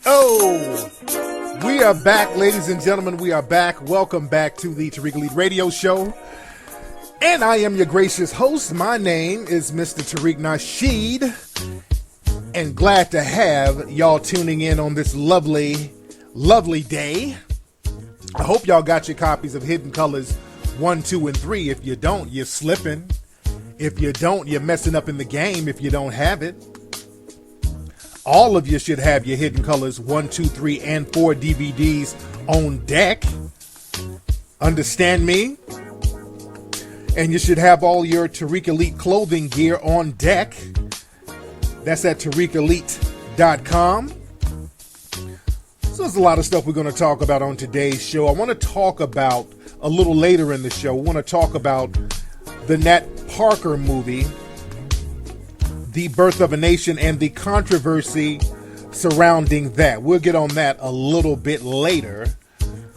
Oh, we are back, ladies and gentlemen. We are back. Welcome back to the Tariq Nasheed Radio Show. And I am your gracious host. My name is Mr. Tariq Nasheed. And glad to have y'all tuning in on this lovely, lovely day. I hope y'all got your copies of Hidden Colors 1, 2, and 3. If you don't, you're slipping. If you don't, you're messing up in the game if you don't have it. All of you should have your Hidden Colors 1, 2, 3, and 4 DVDs on deck. Understand me? And you should have all your Tariq Elite clothing gear on deck. That's at TariqElite.com. So there's a lot of stuff we're going to talk about on today's show. I want to talk about, a little later in the show, we want to talk about the Nat Parker movie, The Birth of a Nation, and the controversy surrounding that. We'll get on that a little bit later.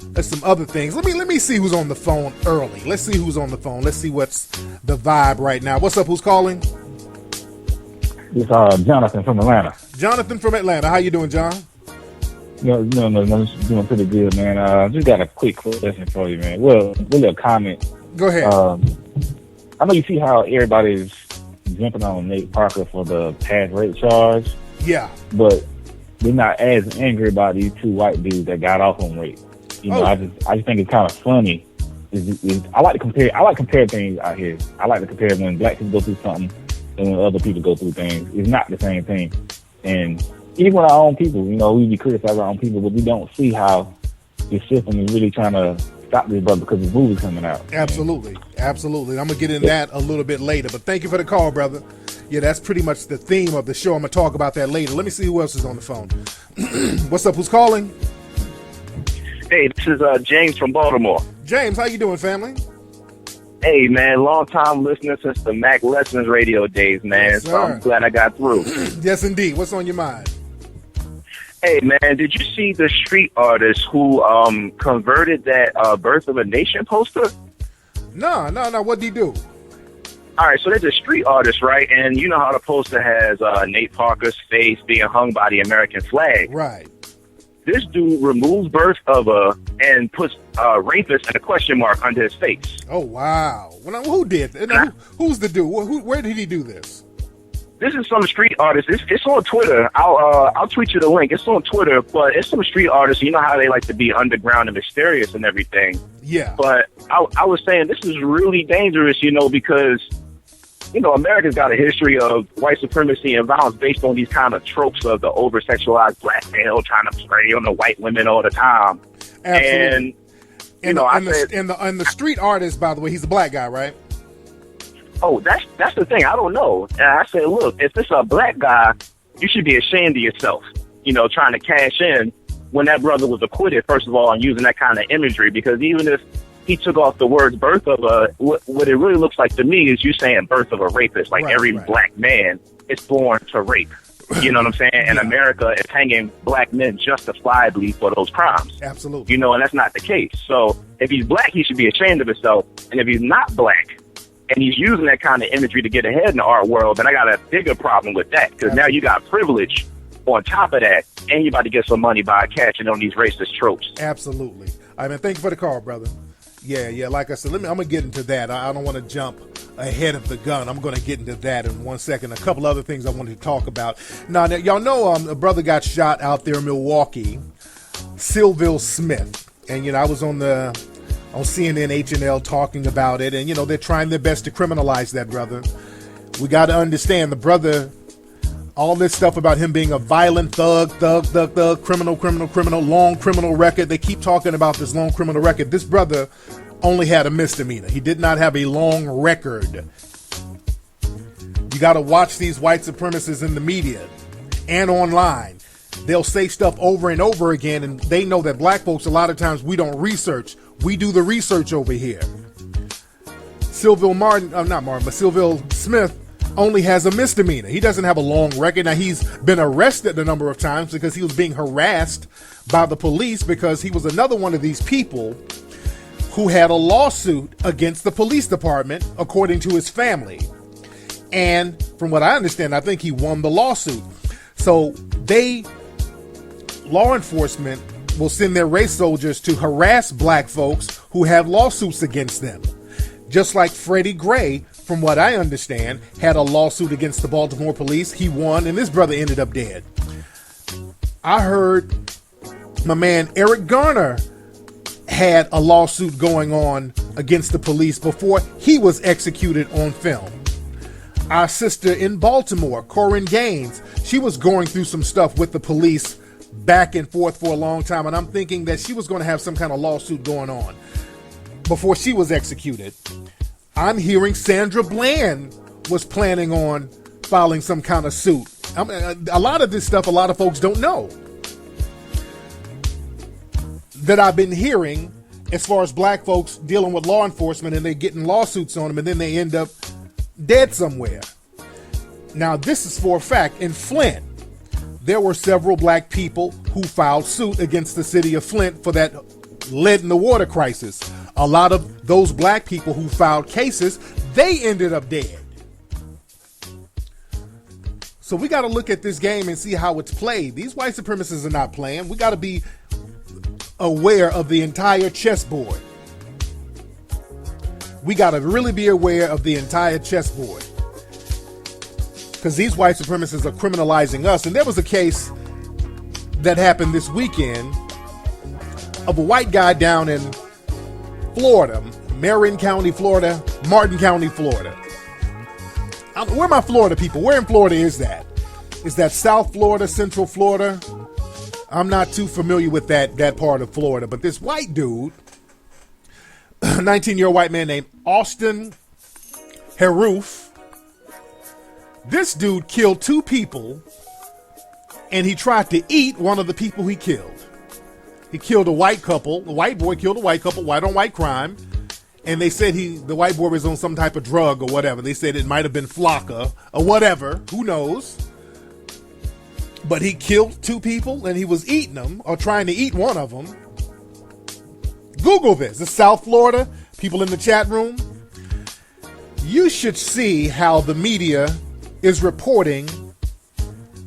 There's some other things. Let me see who's on the phone early. Let's see who's on the phone. Let's see what's the vibe right now. What's up? Who's calling? It's Jonathan from Atlanta. Jonathan from Atlanta. How you doing, John? No, I'm just doing pretty good, man. Just got a quick question for you, man. Well, really a comment. Go ahead. I know you see how everybody's jumping on Nate Parker for the past rape charge. Yeah. But they're not as angry about these two white dudes that got off on rape. You know, I just think it's kind of funny. I like to compare things out here. I like to compare when black people go through something and when other people go through things. It's not the same thing. And even with our own people, you know, we be criticizing our own people, but we don't see how the system is really trying to stop this brother because the movie's coming out. Absolutely. Absolutely. I'm going to get in that a little bit later, but thank you for the call, brother. Yeah, that's pretty much the theme of the show. I'm going to talk about that later. Let me see who else is on the phone. What's up? Who's calling? Hey, this is James from Baltimore. James, how you doing, family? Hey, man, long-time listener since the Mac Lessons radio days, man. Yes, so I'm glad I got through. Yes, indeed. What's on your mind? Hey, man, did you see the street artist who converted that Birth of a Nation poster? No. What did he do? All right, so there's a street artist, right? And you know how the poster has Nate Parker's face being hung by the American flag. Right. This dude removes birth of a and puts rapist and a question mark under his face. Oh, wow. Well, who did that? Who's the dude? Where did he do this? This is some street artist. It's on Twitter. I'll tweet you the link. It's on Twitter, but it's some street artists. You know how they like to be underground and mysterious and everything. Yeah. But I was saying this is really dangerous, you know, because, you know, America's got a history of white supremacy and violence based on these kind of tropes of the over-sexualized black male trying to prey on the white women all the time. Absolutely. And the street artist, by the way, he's a black guy, right? Oh, that's the thing. I don't know. And I said, look, if it's a black guy, you should be ashamed of yourself, you know, trying to cash in when that brother was acquitted, first of all, and using that kind of imagery. Because even if he took off the words birth of what it really looks like to me is you saying birth of a rapist. Like every black man is born to rape. You know what I'm saying? And America is hanging black men justifiably for those crimes. Absolutely. You know, and that's not the case. So if he's black, he should be ashamed of himself. And if he's not black, and he's using that kind of imagery to get ahead in the art world, then I got a bigger problem with that. Because now you got privilege on top of that, and you're about to get some money by catching on these racist tropes. Absolutely. I mean, thank you for the call, brother. Yeah. Like I said, I'm going to get into that. I don't want to jump ahead of the gun. I'm going to get into that in 1 second. A couple other things I wanted to talk about. Now y'all know a brother got shot out there in Milwaukee, Sylville Smith. And, you know, I was on CNN H&L talking about it. And, you know, they're trying their best to criminalize that brother. We got to understand the brother, all this stuff about him being a violent thug, criminal, long criminal record. They keep talking about this long criminal record. This brother only had a misdemeanor. He did not have a long record. You got to watch these white supremacists in the media and online. They'll say stuff over and over again, and they know that black folks, a lot of times, we don't research. We do the research over here. Sylville Smith only has a misdemeanor. He doesn't have a long record. Now, he's been arrested a number of times because he was being harassed by the police because he was another one of these people who had a lawsuit against the police department, according to his family. And from what I understand, I think he won the lawsuit. So they law enforcement will send their race soldiers to harass black folks who have lawsuits against them. Just like Freddie Gray, from what I understand, had a lawsuit against the Baltimore police. He won, and this brother ended up dead. I heard my man Eric Garner had a lawsuit going on against the police before he was executed on film. Our sister in Baltimore, Corinne Gaines, she was going through some stuff with the police back and forth for a long time, and I'm thinking that she was going to have some kind of lawsuit going on before she was executed. I'm hearing Sandra Bland was planning on filing some kind of suit. A lot of this stuff, a lot of folks don't know that I've been hearing as far as black folks dealing with law enforcement, and they're getting lawsuits on them, and then they end up dead somewhere. Now, this is for a fact. In Flint, there were several black people who filed suit against the city of Flint for that lead in the water crisis. A lot of those black people who filed cases, they ended up dead. So we got to look at this game and see how it's played. These white supremacists are not playing. We got to be aware of the entire chessboard. We got to really be aware of the entire chessboard, because these white supremacists are criminalizing us. And there was a case that happened this weekend of a white guy down in Florida, Marin County, Florida, Martin County, Florida. Where are my Florida people? Where in Florida is that? Is that South Florida, Central Florida? I'm not too familiar with that part of Florida, but this white dude, 19-year-old white man named Austin Haroof, this dude killed two people, and he tried to eat one of the people he killed. He killed a white couple. The white boy killed a white couple, white on white crime. And they said the white boy was on some type of drug or whatever. They said it might have been Flocka or whatever. Who knows? But he killed two people and he was eating them, or trying to eat one of them. Google this. It's South Florida. People in the chat room. You should see how the media is reporting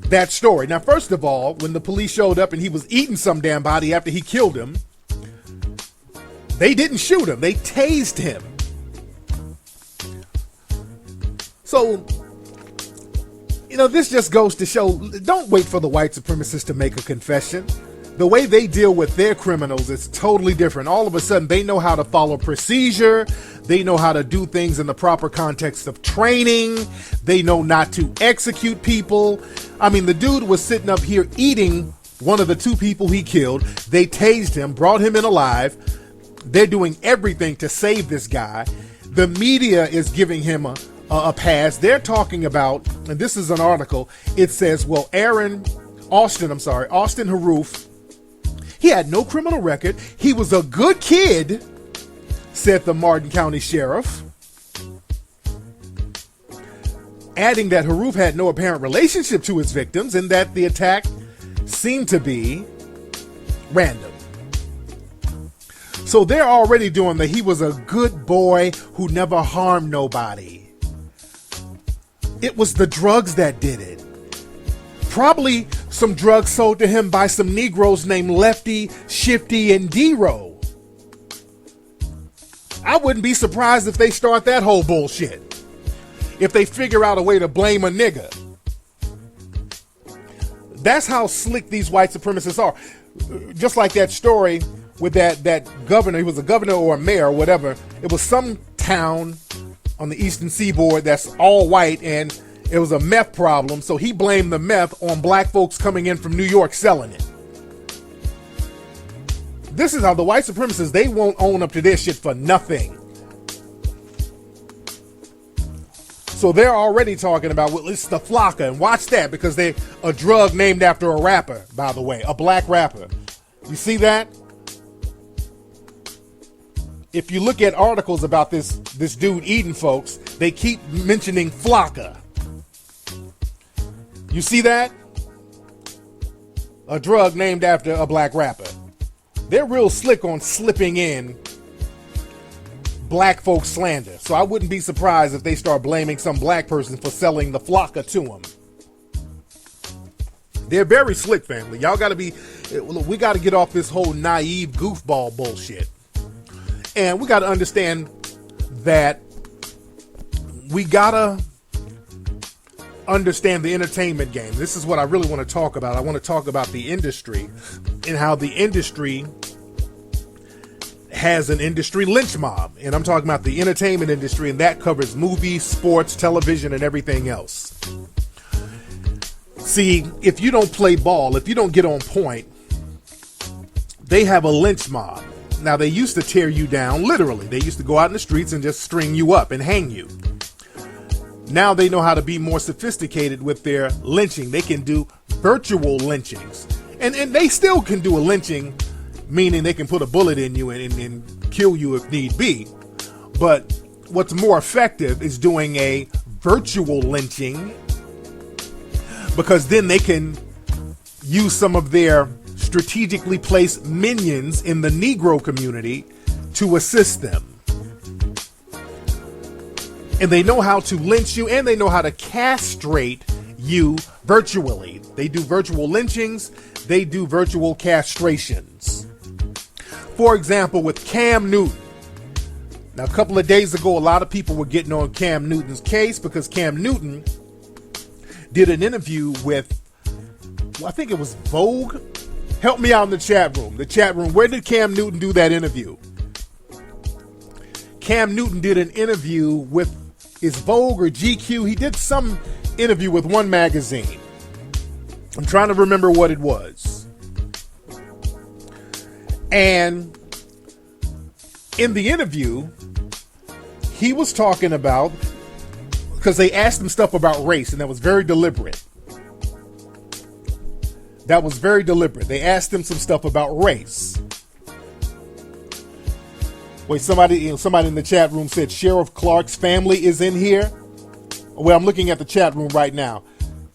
that story. Now, first of all, when the police showed up and he was eating some damn body after he killed him, they didn't shoot him. They tased him. So, this just goes to show, don't wait for the white supremacists to make a confession. The way they deal with their criminals is totally different. All of a sudden, they know how to follow procedure. They know how to do things in the proper context of training. They know not to execute people. I mean, the dude was sitting up here eating one of the two people he killed. They tased him, brought him in alive. They're doing everything to save this guy. The media is giving him a pass. They're talking about, and this is an article, it says, well, Austin Haroof, he had no criminal record. He was a good kid, said the Martin County Sheriff, adding that Haroof had no apparent relationship to his victims and that the attack seemed to be random. So they're already doing that he was a good boy who never harmed nobody. It was the drugs that did it. Probably some drugs sold to him by some Negroes named Lefty, Shifty, and D-Row. I wouldn't be surprised if they start that whole bullshit. If they figure out a way to blame a nigga. That's how slick these white supremacists are. Just like that story with that governor. He was a governor or a mayor or whatever. It was some town on the eastern seaboard that's all white, and it was a meth problem. So he blamed the meth on black folks coming in from New York selling it. This is how the white supremacists, they won't own up to their shit for nothing. So they're already talking about, well, it's the Flocka, and watch that, because they're a drug named after a rapper, by the way, a black rapper. You see that? If you look at articles about this dude eating folks, they keep mentioning Flocka. You see that? A drug named after a black rapper. They're real slick on slipping in black folk slander. So I wouldn't be surprised if they start blaming some black person for selling the Flocka to them. They're very slick, family. Y'all got to be, we got to get off this whole naive goofball bullshit. And we got to understand that we got to understand the entertainment game. This is what I really want to talk about. I want to talk about the industry and how the industry has an industry lynch mob. And I'm talking about the entertainment industry, and that covers movies, sports, television, and everything else. See, if you don't play ball, if you don't get on point, they have a lynch mob. Now, they used to tear you down, literally. They used to go out in the streets and just string you up and hang you. Now they know how to be more sophisticated with their lynching. They can do virtual lynchings. And they still can do a lynching, meaning they can put a bullet in you and kill you if need be. But what's more effective is doing a virtual lynching, because then they can use some of their strategically placed minions in the Negro community to assist them. And they know how to lynch you, and they know how to castrate you virtually. They do virtual lynchings. They do virtual castrations. For example, with Cam Newton. Now, a couple of days ago, a lot of people were getting on Cam Newton's case because Cam Newton did an interview with, I think it was Vogue. Help me out in the chat room. The chat room. Where did Cam Newton do that interview? Cam Newton did an interview with, is Vogue or GQ? He did some interview with one magazine. I'm trying to remember what it was. And in the interview, he was talking about, because they asked him stuff about race, and that was very deliberate. That was very deliberate. They asked him some stuff about race. Wait, somebody in the chat room said Sheriff Clark's family is in here. Well, I'm looking at the chat room right now.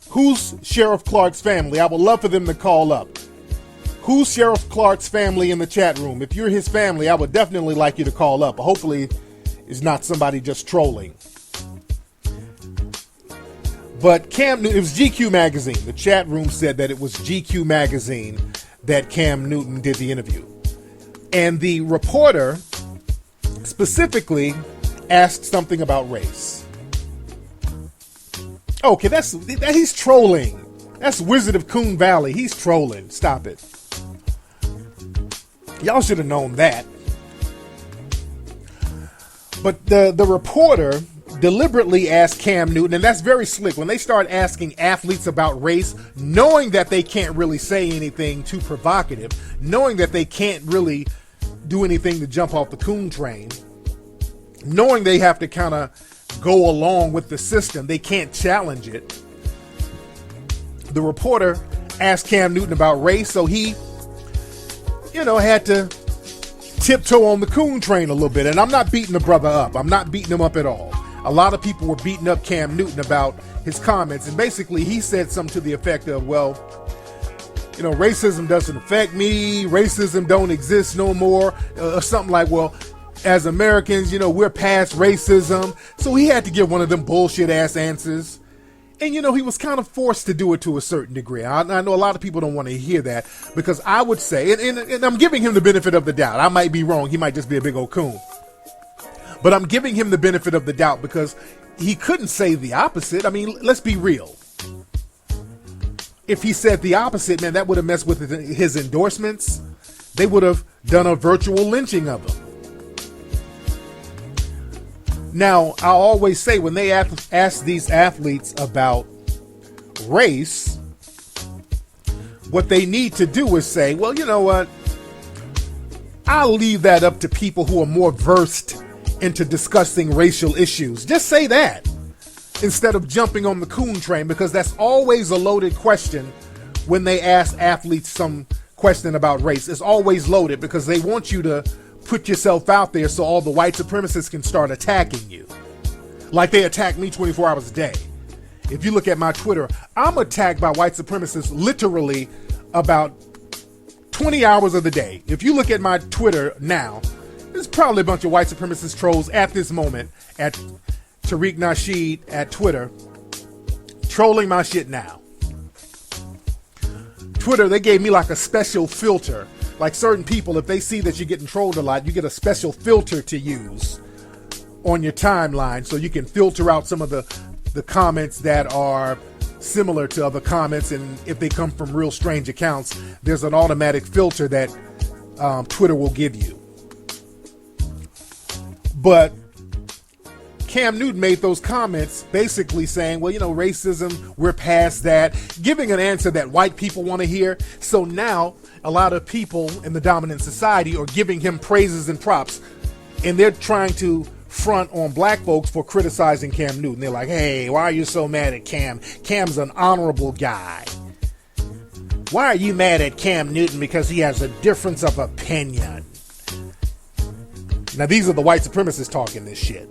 Who's Sheriff Clark's family? I would love for them to call up. Who's Sheriff Clark's family in the chat room? If you're his family, I would definitely like you to call up. Hopefully, it's not somebody just trolling. But Cam Newton, it was GQ magazine. The chat room said that it was GQ magazine that Cam Newton did the interview. And the reporter specifically asked something about race. Okay, he's trolling. That's Wizard of Coon Valley. He's trolling. Stop it. Y'all should have known that. But the reporter deliberately asked Cam Newton, and that's very slick, when they start asking athletes about race, knowing that they can't really say anything too provocative, knowing that they can't really do anything to jump off the coon train, knowing they have to kind of go along with the system, they can't challenge it. The reporter asked Cam Newton about race, so he, had to tiptoe on the coon train a little bit. And I'm not beating the brother up. I'm not beating him up at all. A lot of people were beating up Cam Newton about his comments. And basically he said something to the effect of, well, racism doesn't affect me. Racism don't exist no more. Or something like, well, as Americans, we're past racism. So he had to give one of them bullshit ass answers. And, he was kind of forced to do it to a certain degree. I know a lot of people don't want to hear that, because I would say, and I'm giving him the benefit of the doubt. I might be wrong. He might just be a big old coon. But I'm giving him the benefit of the doubt because he couldn't say the opposite. I mean, let's be real. If he said the opposite, man, that would have messed with his endorsements. They would have done a virtual lynching of him. Now, I'll always say, when they ask these athletes about race, what they need to do is say, well, you know what? I'll leave that up to people who are more versed into discussing racial issues. Just say that instead of jumping on the coon train, because that's always a loaded question when they ask athletes some question about race. It's always loaded because they want you to put yourself out there so all the white supremacists can start attacking you. Like they attack me 24 hours a day. If you look at my Twitter, I'm attacked by white supremacists literally about 20 hours of the day. If you look at my Twitter now, there's probably a bunch of white supremacist trolls at this moment at Tariq Nasheed at Twitter trolling my shit now. Twitter, they gave me like a special filter. Like certain people, if they see that you're getting trolled a lot, you get a special filter to use on your timeline, so you can filter out some of the comments that are similar to other comments, and if they come from real strange accounts, there's an automatic filter that Twitter will give you. But Cam Newton made those comments basically saying, well, racism, we're past that, giving an answer that white people want to hear. So now a lot of people in the dominant society are giving him praises and props, and they're trying to front on black folks for criticizing Cam Newton. They're like, hey, why are you so mad at Cam? Cam's an honorable guy. Why are you mad at Cam Newton? Because he has a difference of opinion. Now, these are the white supremacists talking this shit.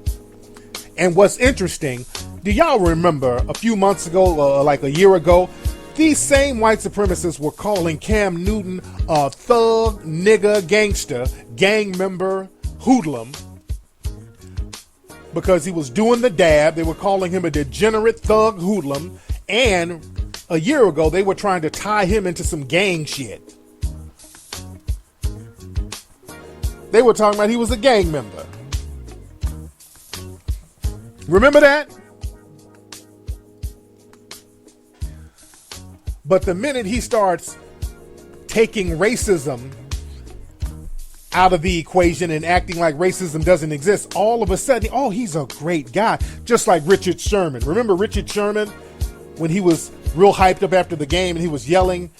And what's interesting, do y'all remember a few months ago, like a year ago, these same white supremacists were calling Cam Newton a thug, nigga, gangster, gang member, hoodlum, because he was doing the dab. They were calling him a degenerate thug hoodlum. And a year ago, they were trying to tie him into some gang shit. They were talking about he was a gang member. Remember that? But the minute he starts taking racism out of the equation and acting like racism doesn't exist, all of a sudden, oh, he's a great guy. Just like Richard Sherman. Remember Richard Sherman when he was real hyped up after the game and he was yelling?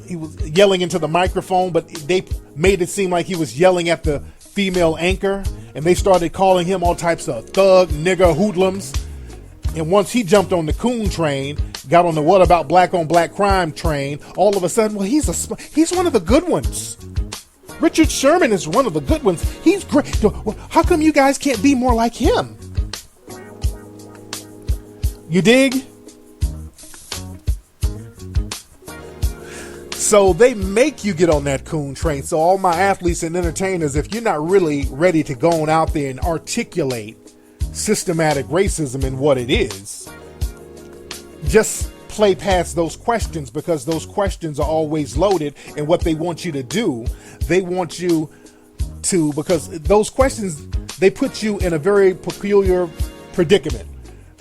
He was yelling into the microphone, but they made it seem like he was yelling at the female anchor, and they started calling him all types of thug, nigger, hoodlums. And once he jumped on the coon train, got on the what about black on black crime train, all of a sudden, well, he's one of the good ones. Richard Sherman is one of the good ones. He's great. How come you guys can't be more like him? You dig? So they make you get on that coon train. So all my athletes and entertainers, if you're not really ready to go on out there and articulate systematic racism and what it is, just play past those questions, because those questions are always loaded. And what they want you to do, they want you to, because those questions, they put you in a very peculiar predicament,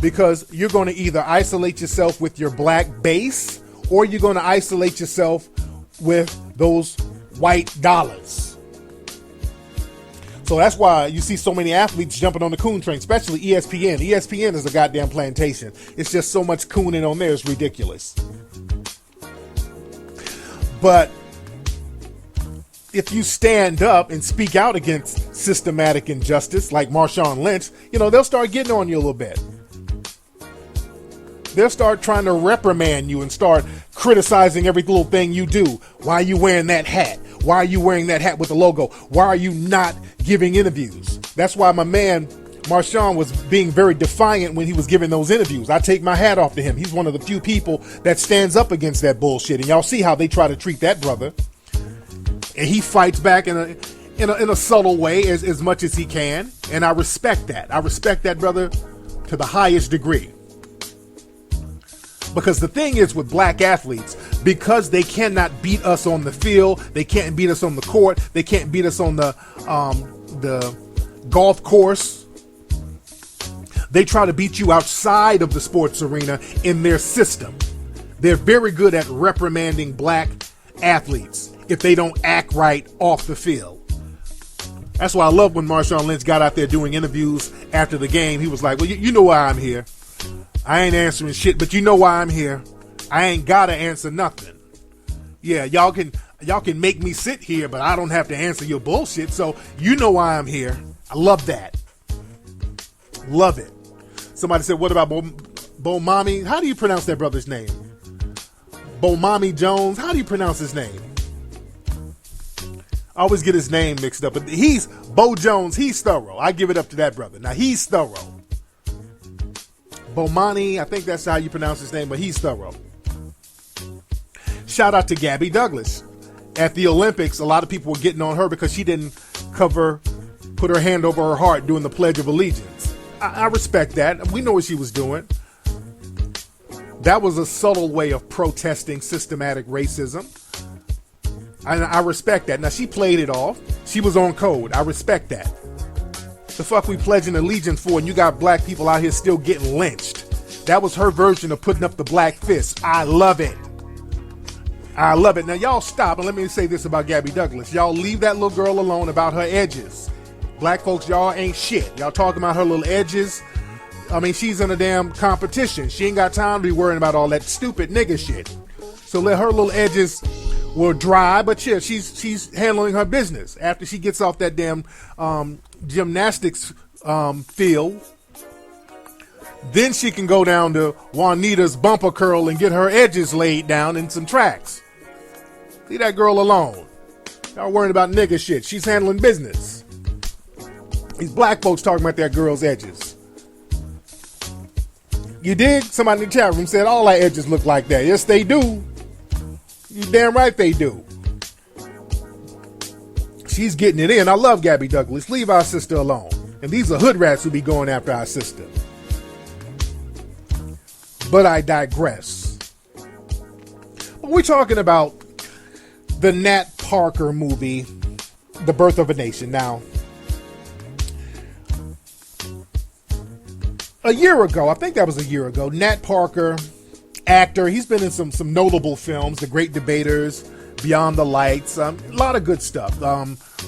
because you're going to either isolate yourself with your black base, or you're going to isolate yourself with those white dollars. So that's why you see so many athletes jumping on the coon train, especially ESPN. ESPN is a goddamn plantation. It's just so much cooning on there, it's ridiculous. But if you stand up and speak out against systematic injustice, like Marshawn Lynch, they'll start getting on you a little bit. They'll start trying to reprimand you and start criticizing every little thing you do. Why are you wearing that hat? Why are you wearing that hat with the logo? Why are you not giving interviews? That's why my man Marshawn was being very defiant when he was giving those interviews. I take my hat off to him. He's one of the few people that stands up against that bullshit. And y'all see how they try to treat that brother. And he fights back in a subtle way as much as he can. And I respect that. I respect that brother to the highest degree. Because the thing is with black athletes, because they cannot beat us on the field, they can't beat us on the court, they can't beat us on the golf course, they try to beat you outside of the sports arena in their system. They're very good at reprimanding black athletes if they don't act right off the field. That's why I love when Marshawn Lynch got out there doing interviews after the game. He was like, well, you know why I'm here. I ain't answering shit, but you know why I'm here. I ain't gotta answer nothing. Yeah, y'all can make me sit here, but I don't have to answer your bullshit, so you know why I'm here. I love that. Love it. Somebody said, what about Bomami? How do you pronounce that brother's name? Bomami Jones? How do you pronounce his name? I always get his name mixed up, but he's Bo Jones. He's thorough. I give it up to that brother. Now, he's thorough. Bomani, I think that's how you pronounce his name, but he's thorough. Shout out to Gabby Douglas. At the Olympics, a lot of people were getting on her because she didn't put her hand over her heart doing the Pledge of Allegiance. I respect that. We know what she was doing. That was a subtle way of protesting systematic racism. I respect that. Now, she played it off. She was on code. I respect that. The fuck we pledging allegiance for, and you got black people out here still getting lynched. That was her version of putting up the black fist. I love it. I love it. Now, y'all stop, and let me say this about Gabby Douglas. Y'all leave that little girl alone about her edges. Black folks, y'all ain't shit. Y'all talking about her little edges. I mean, she's in a damn competition. She ain't got time to be worrying about all that stupid nigga shit. So let her little edges will dry, but yeah, she's handling her business. After she gets off that damn gymnastics field, then she can go down to Juanita's bumper curl and get her edges laid down in some tracks. Leave that girl alone. Y'all worrying about nigga shit. She's handling business. These black folks talking about that girl's edges. You dig? Somebody in the chat room said all our edges look like that. Yes, they do. You damn right they do. She's getting it in. I love Gabby Douglas. Leave our sister alone. And these are hood rats who be going after our sister. But I digress. We're talking about the Nat Parker movie, The Birth of a Nation. Now, a year ago, I think that was a year ago, Nat Parker, actor, he's been in some notable films, The Great Debaters, Beyond the Lights, a lot of good stuff.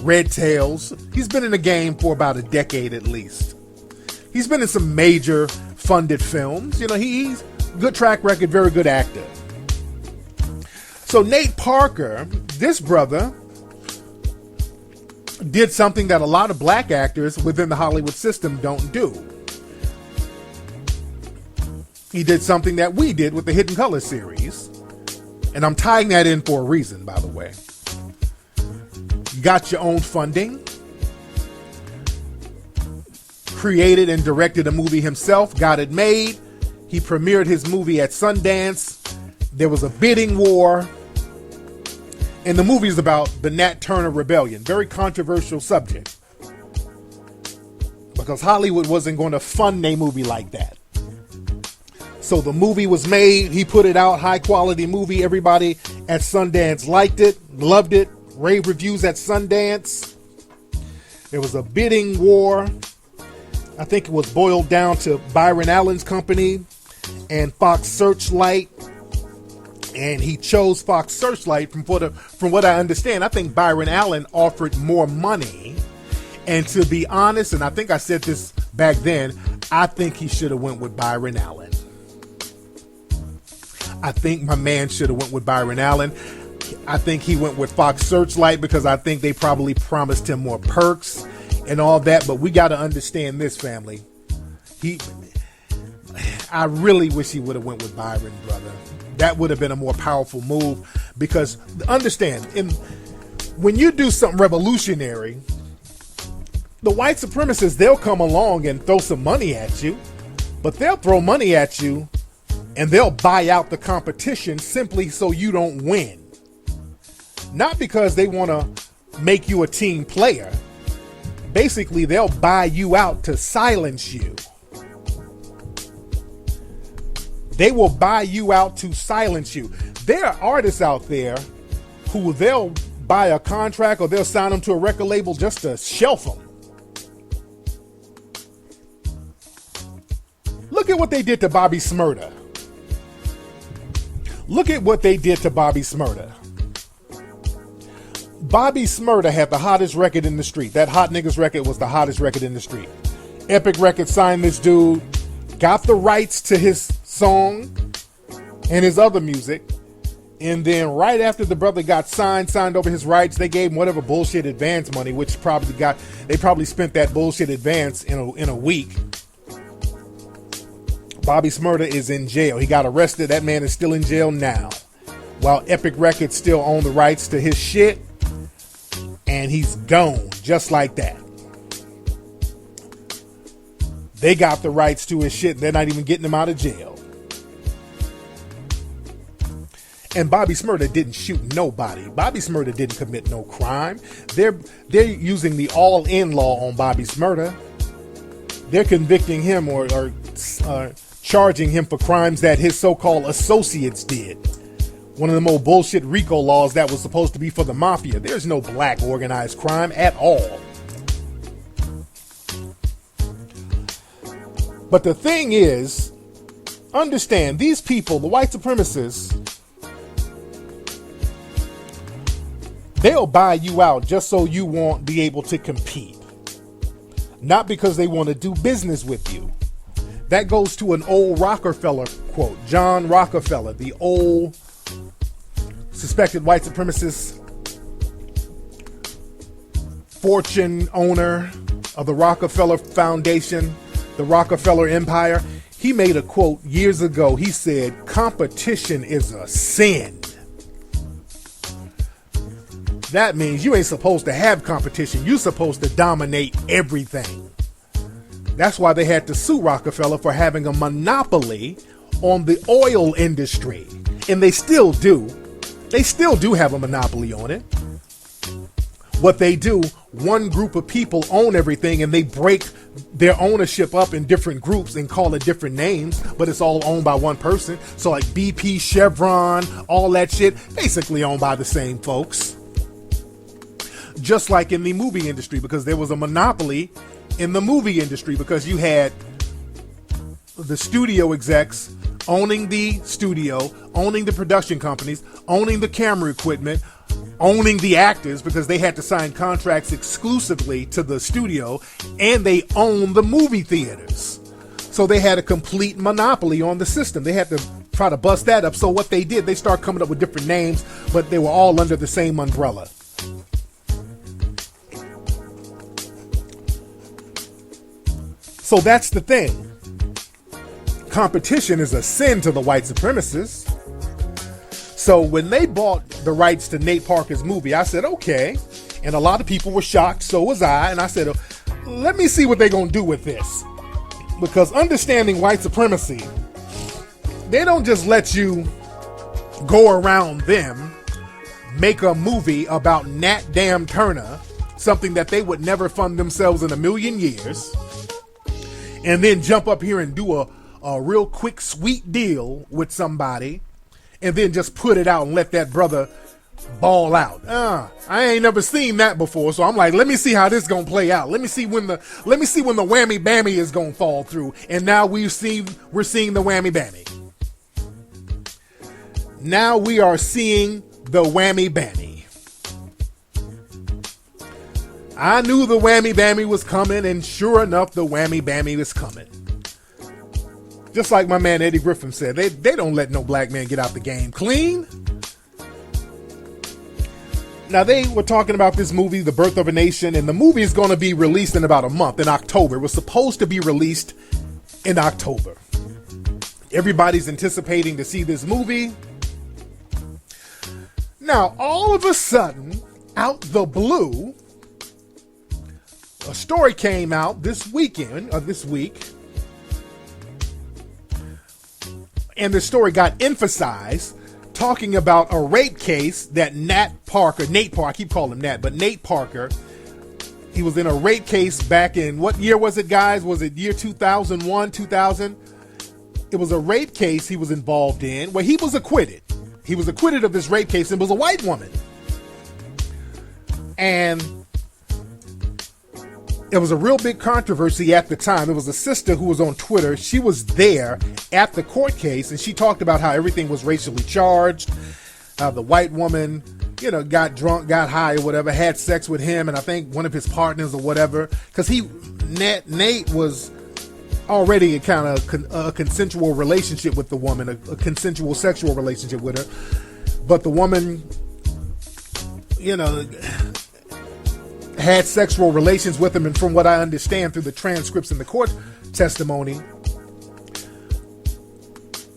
Red Tails. He's been in the game for about a decade at least. He's been in some major funded films. You know, he's good track record, very good actor. So Nate Parker, this brother, did something that a lot of black actors within the Hollywood system don't do. He did something that we did with the Hidden Color series. And I'm tying that in for a reason, by the way. You got your own funding. Created and directed a movie himself. Got it made. He premiered his movie at Sundance. There was a bidding war. And the movie is about the Nat Turner Rebellion. Very controversial subject. Because Hollywood wasn't going to fund a movie like that. So the movie was made, he put it out, high quality movie. Everybody at Sundance liked it, loved it, rave reviews at Sundance. There was a bidding war. I think it was boiled down to Byron Allen's company and Fox Searchlight. And he chose Fox Searchlight from what I understand. I think Byron Allen offered more money. And to be honest, and I think I said this back then, I think he should have went with Byron Allen. I think my man should have went with Byron Allen. I think he went with Fox Searchlight because I think they probably promised him more perks and all that. But we got to understand this, family. I really wish he would have went with Byron, brother. That would have been a more powerful move because understand, when you do something revolutionary, the white supremacists, they'll come along and throw some money at you, but they'll throw money at you and they'll buy out the competition simply so you don't win. Not because they want to make you a team player. Basically, they'll buy you out to silence you. They will buy you out to silence you. There are artists out there who they'll buy a contract or they'll sign them to a record label just to shelf them. Look at what they did to Bobby Smurda. Look at what they did to Bobby Smurda. Bobby Smurda had the hottest record in the street. That Hot Niggas record was the hottest record in the street. Epic Records signed this dude, got the rights to his song and his other music. And then right after the brother got signed over his rights, they gave him whatever bullshit advance money, which they probably spent that bullshit advance in a week. Bobby Smurda is in jail. He got arrested. That man is still in jail now. While Epic Records still own the rights to his shit. And he's gone just like that. They got the rights to his shit. They're not even getting him out of jail. And Bobby Smurda didn't shoot nobody. Bobby Smurda didn't commit no crime. They're using the all-in law on Bobby Smurda. They're convicting him or charging him for crimes that his so-called associates did. One of the old bullshit RICO laws that was supposed to be for the mafia. There's no black organized crime at all. But the thing is, understand, these people, the white supremacists, they'll buy you out just so you won't be able to compete. Not because they want to do business with you. That goes to an old Rockefeller quote. John Rockefeller, the old suspected white supremacist fortune owner of the Rockefeller Foundation, the Rockefeller Empire. He made a quote years ago. He said, competition is a sin. That means you ain't supposed to have competition. You're supposed to dominate everything. That's why they had to sue Rockefeller for having a monopoly on the oil industry. And they still do. They still do have a monopoly on it. What they do, one group of people own everything and they break their ownership up in different groups and call it different names, but it's all owned by one person. So like BP, Chevron, all that shit, basically owned by the same folks. Just like in the movie industry, because there was a monopoly in the movie industry, because you had the studio execs owning the studio, owning the production companies, owning the camera equipment, owning the actors, because they had to sign contracts exclusively to the studio, and they owned the movie theaters. So they had a complete monopoly on the system. They had to try to bust that up. So what they did, they started coming up with different names, but they were all under the same umbrella. So that's the thing. Competition is a sin to the white supremacists. So when they bought the rights to Nate Parker's movie, I said, okay. And a lot of people were shocked, so was I. And I said, let me see what they're going to do with this. Because understanding white supremacy, they don't just let you go around them, make a movie about Nat Damn Turner, something that they would never fund themselves in a million years, and then jump up here and do a real quick, sweet deal with somebody, and then just put it out and let that brother ball out. I ain't never seen that before, so I'm like, let me see how this gonna play out. Let me see when the whammy bammy is gonna fall through. And now we're seeing the whammy bammy. Now we are seeing the whammy bammy. I knew the whammy bammy was coming, and sure enough, the whammy bammy is coming. Just like my man Eddie Griffin said, they don't let no black man get out the game clean. Now, they were talking about this movie, The Birth of a Nation, and the movie is going to be released in about a month, in October. It was supposed to be released in October. Everybody's anticipating to see this movie. Now, all of a sudden, out the blue, a story came out this week, and the story got emphasized, talking about a rape case that Nate Parker, I keep calling him Nat, but Nate Parker, he was in a rape case back in, what year was it, guys? Was it year 2001, 2000? It was a rape case he was involved in where he was acquitted. He was acquitted of this rape case, and it was a white woman. And it was a real big controversy at the time. There was a sister who was on Twitter. She was there at the court case, and she talked about how everything was racially charged. The white woman, got drunk, got high or whatever, had sex with him, and I think one of his partners or whatever. Because Nate was already a kind of a consensual relationship with the woman, a consensual sexual relationship with her. But the woman, had sexual relations with him, and from what I understand through the transcripts and the court testimony,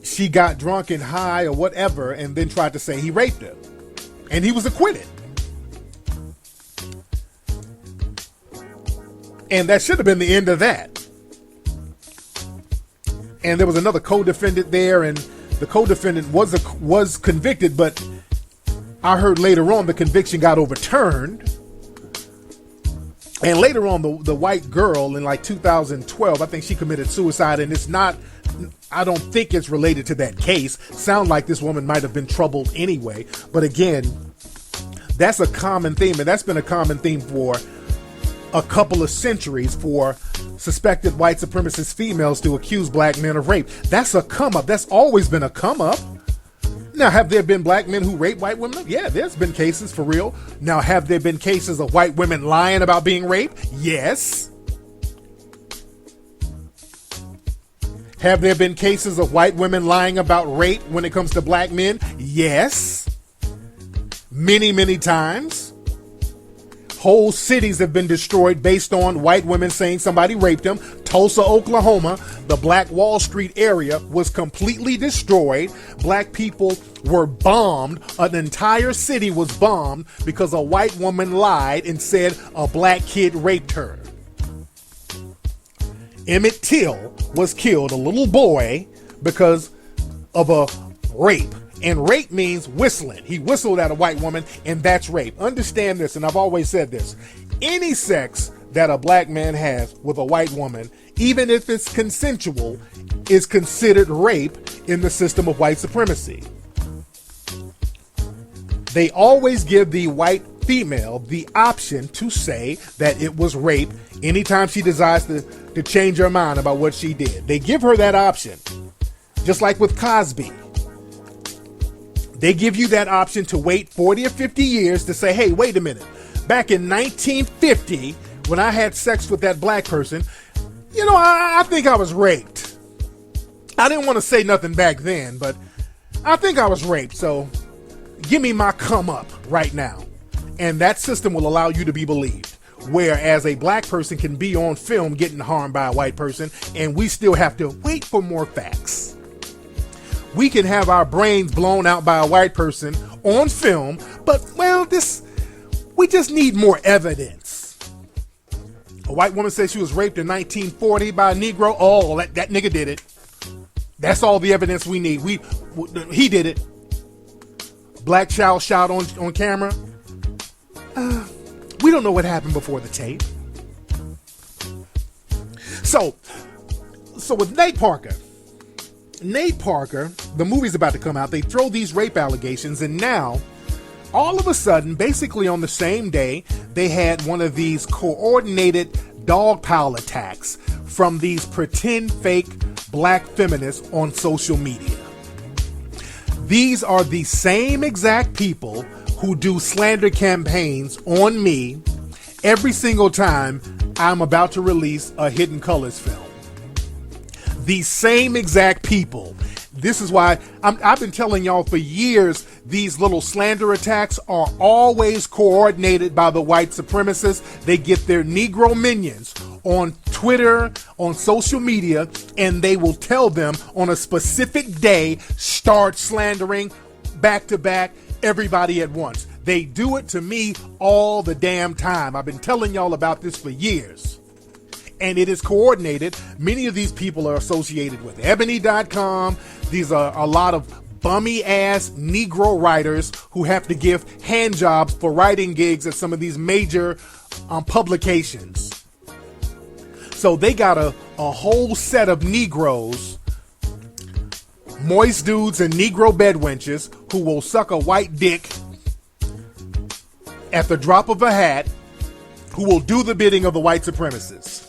she got drunk and high or whatever and then tried to say he raped her, and he was acquitted. And that should have been the end of that. And there was another co-defendant there, and the co-defendant was convicted, but I heard later on the conviction got overturned And later on, the white girl in like 2012, I think she committed suicide, and it's not, I don't think it's related to that case. Sound like this woman might have been troubled anyway. But again, that's a common theme, and that's been a common theme for a couple of centuries for suspected white supremacist females to accuse black men of rape. That's a come up. That's always been a come up. Now, have there been black men who rape white women? Yeah, there's been cases for real. Now, have there been cases of white women lying about being raped? Yes. Have there been cases of white women lying about rape when it comes to black men? Yes. Many, many times. Whole cities have been destroyed based on white women saying somebody raped them. Tulsa, Oklahoma, the Black Wall Street area was completely destroyed. Black people were bombed. An entire city was bombed because a white woman lied and said a black kid raped her. Emmett Till was killed, a little boy, because of a rape. And rape means whistling. He whistled at a white woman, and that's rape. Understand this, and I've always said this. Any sex that a black man has with a white woman, even if it's consensual, is considered rape in the system of white supremacy. They always give the white female the option to say that it was rape anytime she decides to change her mind about what she did. They give her that option. Just like with Cosby. They give you that option to wait 40 or 50 years to say, hey, wait a minute. Back in 1950, when I had sex with that black person, you know, I think I was raped. I didn't want to say nothing back then, but I think I was raped. So give me my come up right now. And that system will allow you to be believed. Whereas a black person can be on film getting harmed by a white person, and we still have to wait for more facts. We can have our brains blown out by a white person on film, but, well, we just need more evidence. A white woman says she was raped in 1940 by a Negro. Oh, that nigga did it. That's all the evidence we need. He did it. Black child shot on camera. We don't know what happened before the tape. So with Nate Parker, the movie's about to come out. They throw these rape allegations, and now, all of a sudden, basically on the same day, they had one of these coordinated dog pile attacks from these pretend fake black feminists on social media. These are the same exact people who do slander campaigns on me every single time I'm about to release a Hidden Colors film. These same exact people. This is why I've been telling y'all for years, these little slander attacks are always coordinated by the white supremacists. They get their Negro minions on Twitter, on social media, and they will tell them on a specific day, start slandering back to back everybody at once. They do it to me all the damn time. I've been telling y'all about this for years. And it is coordinated. Many of these people are associated with Ebony.com. These are a lot of bummy ass Negro writers who have to give hand jobs for writing gigs at some of these major publications. So they got a whole set of Negroes, moist dudes and Negro bedwenches who will suck a white dick at the drop of a hat, who will do the bidding of the white supremacists,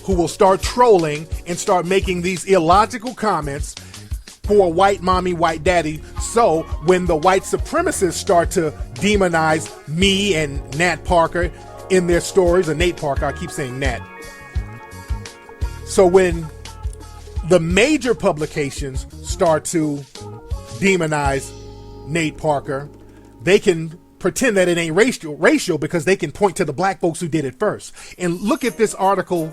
who will start trolling and start making these illogical comments for white mommy, white daddy. So when the white supremacists start to demonize me and Nat Parker in their stories, or Nate Parker, I keep saying Nat. So when the major publications start to demonize Nate Parker, they can pretend that it ain't racial because they can point to the black folks who did it first. And look at this article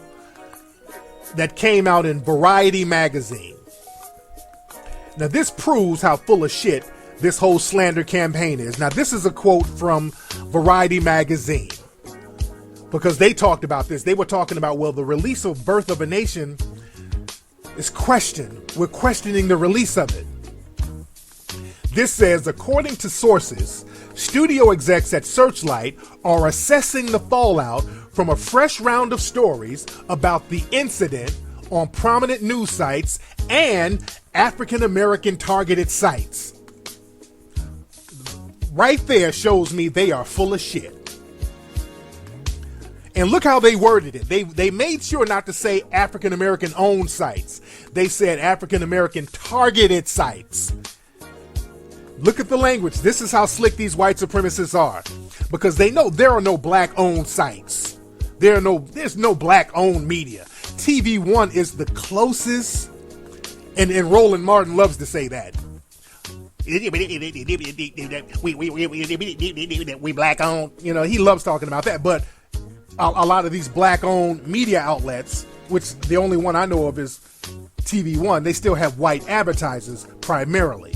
that came out in Variety magazine. Now this proves how full of shit this whole slander campaign is. Now this is a quote from Variety magazine, because they talked about this. They were talking about, well, the release of Birth of a Nation is questioned. We're questioning the release of it. This says, according to sources, studio execs at Searchlight are assessing the fallout from a fresh round of stories about the incident on prominent news sites and African American targeted sites. Right there shows me they are full of shit. And look how they worded it. They made sure not to say African American owned sites. They said African American targeted sites. Look at the language. This is how slick these white supremacists are. Because they know there are no black owned sites. There's no black owned media. TV One is the closest, and Roland Martin loves to say that. We black owned. You know, he loves talking about that. But a lot of these black owned media outlets, which the only one I know of is TV One, they still have white advertisers primarily.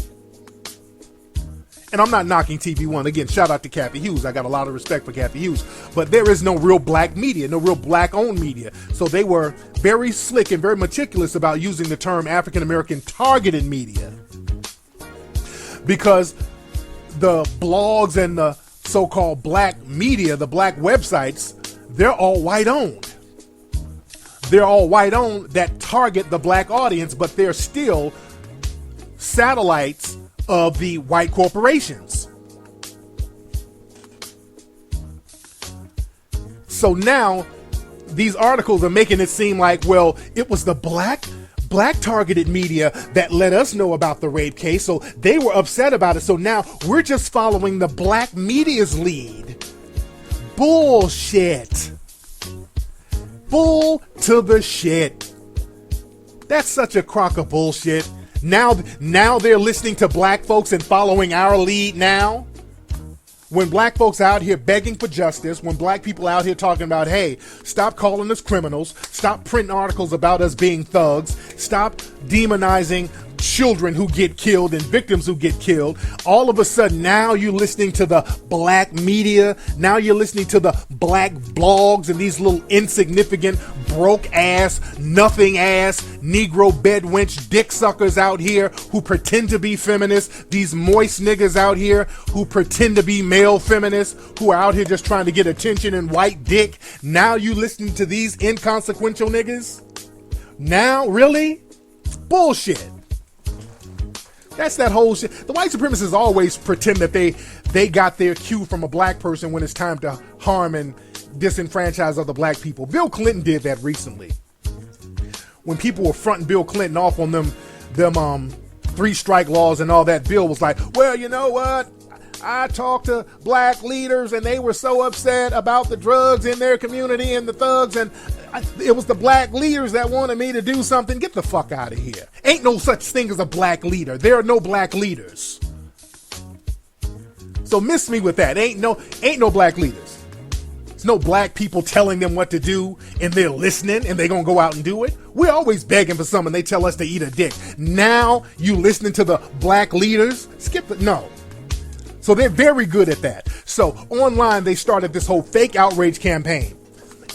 And I'm not knocking TV One. Again, shout out to Kathy Hughes. I got a lot of respect for Kathy Hughes. But there is no real black media, no real black-owned media. So they were very slick and very meticulous about using the term African-American targeted media. Because the blogs and the so-called black media, the black websites, they're all white-owned. They're all white-owned that target the black audience, but they're still satellites of the white corporations. So now these articles are making it seem like, well, it was the black targeted media that let us know about the rape case, so they were upset about it, so now we're just following the black media's lead. Bullshit. Full to the shit. That's such a crock of bullshit. Now they're listening to black folks and following our lead now. When black folks out here begging for justice, when black people out here talking about, hey, stop calling us criminals, stop printing articles about us being thugs, stop demonizing children who get killed and victims who get killed, all of a sudden now you're listening to the black media, now you're listening to the black blogs and these little insignificant, broke ass, nothing ass, Negro bed wench dick suckers out here who pretend to be feminists, these moist niggas out here who pretend to be male feminists, who are out here just trying to get attention and white dick. Now you listening to these inconsequential niggas? Now, really? Bullshit. That's that whole shit. The white supremacists always pretend that they got their cue from a black person when it's time to harm and disenfranchise other black people. Bill Clinton did that recently. When people were fronting Bill Clinton off on them 3-strike laws and all that, Bill was like, well, you know what? I talked to black leaders and they were so upset about the drugs in their community and the thugs, and it was the black leaders that wanted me to do something. Get the fuck out of here. Ain't no such thing as a black leader. There are no black leaders. So miss me with that. Ain't no black leaders. There's no black people telling them what to do and they're listening and they're gonna go out and do it. We're always begging for something. They tell us to eat a dick. Now you listening to the black leaders? No. So they're very good at that. So online, they started this whole fake outrage campaign.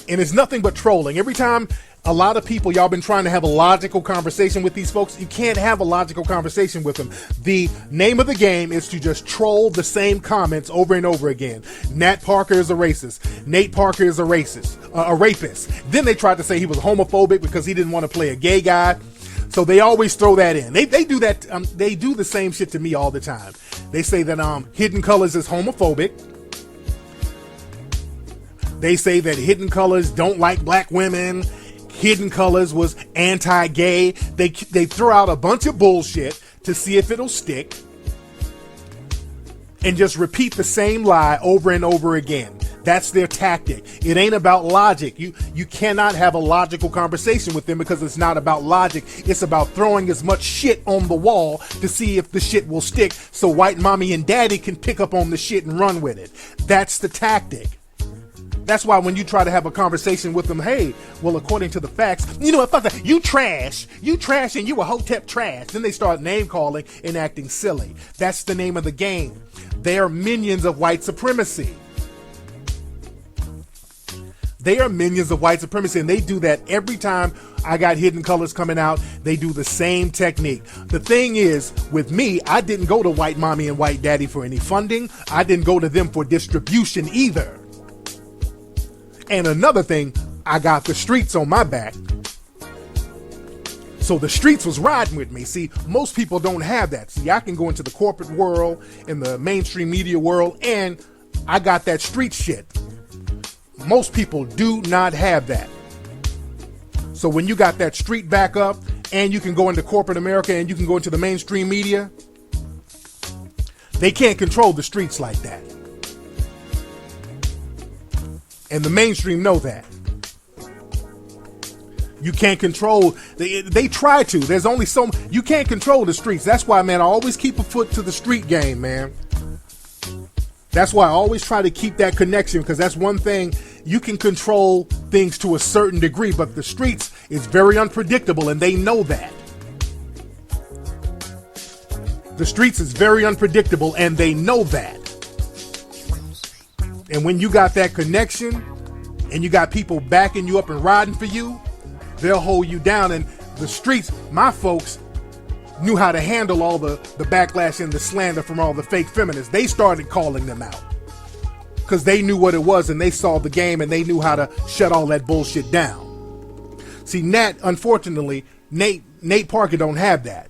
And it's nothing but trolling. Every time a lot of people, y'all been trying to have a logical conversation with these folks, you can't have a logical conversation with them. The name of the game is to just troll the same comments over and over again. Nat Parker is a racist. Nate Parker is a rapist. Then they tried to say he was homophobic because he didn't want to play a gay guy. So they always throw that in. They do that. They do the same shit to me all the time. They say that Hidden Colors is homophobic. They say that Hidden Colors don't like black women. Hidden Colors was anti-gay. They throw out a bunch of bullshit to see if it'll stick, and just repeat the same lie over and over again. That's their tactic. It ain't about logic. You cannot have a logical conversation with them because it's not about logic. It's about throwing as much shit on the wall to see if the shit will stick so white mommy and daddy can pick up on the shit and run with it. That's the tactic. That's why when you try to have a conversation with them, hey, well, according to the facts, you know what, fuck that, you trash and you a hotep trash. Then they start name calling and acting silly. That's the name of the game. They are minions of white supremacy. They are minions of white supremacy, and they do that every time I got Hidden Colors coming out. They do the same technique. The thing is, with me, I didn't go to White Mommy and White Daddy for any funding. I didn't go to them for distribution either. And another thing, I got the streets on my back. So the streets was riding with me. See, most people don't have that. See, I can go into the corporate world, in the mainstream media world, and I got that street shit. Most people do not have that. So when you got that street back up, and you can go into corporate America, and you can go into the mainstream media, they can't control the streets like that. And the mainstream know that. You can't control, they try to. There's only so, you can't control the streets. That's why, man, I always keep a foot to the street game, man. That's why I always try to keep that connection, because that's one thing. You can control things to a certain degree, but the streets is very unpredictable, and they know that. The streets is very unpredictable, and they know that. And when you got that connection, and you got people backing you up and riding for you, they'll hold you down. And the streets, my folks, knew how to handle all the backlash and the slander from all the fake feminists. They started calling them out because they knew what it was, and they saw the game, and they knew how to shut all that bullshit down. See, unfortunately, Nate Parker don't have that.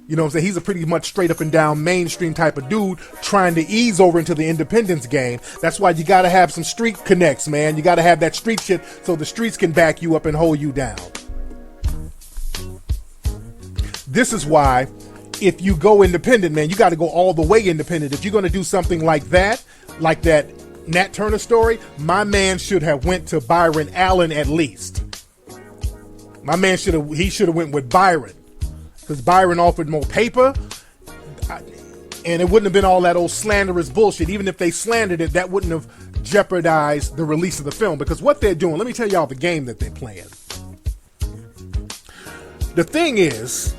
You know what I'm saying? He's a pretty much straight up and down mainstream type of dude trying to ease over into the independence game. That's why you got to have some street connects, man. You got to have that street shit so the streets can back you up and hold you down. This is why if you go independent, man, you got to go all the way independent. If you're going to do something like that Nat Turner story, my man should have went to Byron Allen at least. My man should have went with Byron. Because Byron offered more paper, and it wouldn't have been all that old slanderous bullshit. Even if they slandered it, that wouldn't have jeopardized the release of the film. Because what they're doing, let me tell y'all the game that they're playing. The thing is,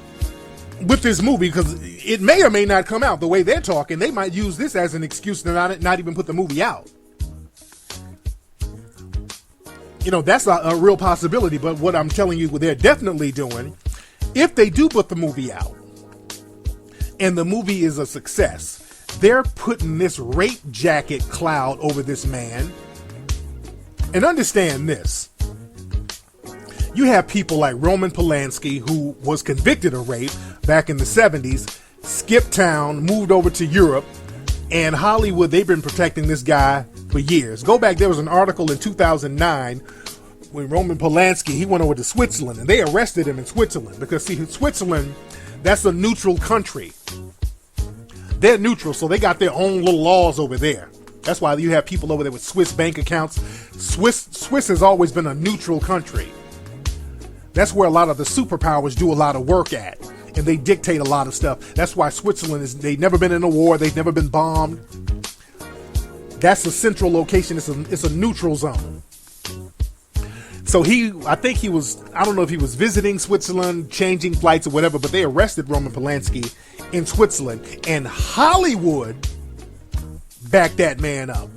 with this movie, because it may or may not come out the way they're talking, they might use this as an excuse to not even put the movie out. You know, that's a real possibility. But what I'm telling you, what they're definitely doing, if they do put the movie out and the movie is a success, they're putting this rape jacket cloud over this man. And understand this. You have people like Roman Polanski, who was convicted of rape back in the 70s, skipped town, moved over to Europe, and Hollywood, they've been protecting this guy for years. Go back, there was an article in 2009 when Roman Polanski, he went over to Switzerland, and they arrested him in Switzerland because, see, Switzerland, that's a neutral country. They're neutral, so they got their own little laws over there. That's why you have people over there with Swiss bank accounts. Swiss has always been a neutral country. That's where a lot of the superpowers do a lot of work at, and they dictate a lot of stuff. That's why Switzerland they've never been in a war, they've never been bombed. That's a central location, it's a neutral zone. So I don't know if he was visiting Switzerland, changing flights or whatever, but they arrested Roman Polanski in Switzerland, and Hollywood backed that man up.